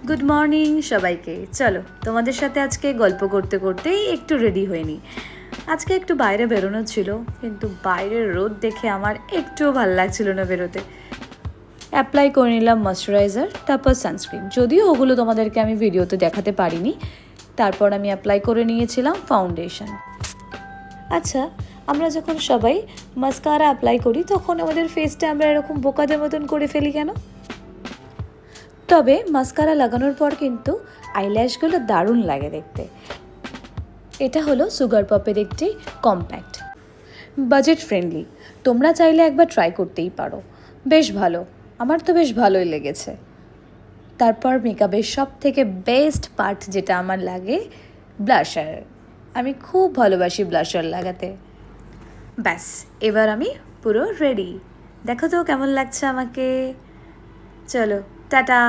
Good morning সবাইকে। চলো তোমাদের সাথে আজকে গল্প করতে করতেই একটু রেডি হয়ে নিই। আজকে একটু বাইরে বেরোনো ছিল, কিন্তু বাইরের রোদ দেখে আমার একটুও ভালো লাগছিল না বেরোতে। অ্যাপ্লাই করে নিলাম ময়শ্চারাইজার, তারপর সানস্ক্রিন, যদিও ওগুলো তোমাদেরকে আমি ভিডিওতে দেখাতে পারিনি। তারপর আমি অ্যাপ্লাই করে নিয়েছিলাম ফাউন্ডেশন। আচ্ছা, আমরা যখন সবাই মাস্কারা অ্যাপ্লাই করি তখন আমাদের ফেসটা আমরা এরকম বোকাদের মতন করে ফেলি কেন? তবে মাস্কারা লাগানোর পর কিন্তু আইল্যাশগুলো দারুণ লাগে দেখতে। এটা হলো সুগার পপের একটি কম্প্যাক্ট, বাজেট ফ্রেন্ডলি। তোমরা চাইলে একবার ট্রাই করতেই পারো, বেশ ভালো। আমার তো বেশ ভালোই লেগেছে। তারপর মেকআপের সব থেকে বেস্ট পার্ট যেটা আমার লাগে, ব্লাশার। আমি খুব ভালোবাসি ব্লাশার লাগাতে। ব্যাস, এবার আমি পুরো রেডি। দেখো তো কেমন লাগছে আমাকে। চলো, টাটা।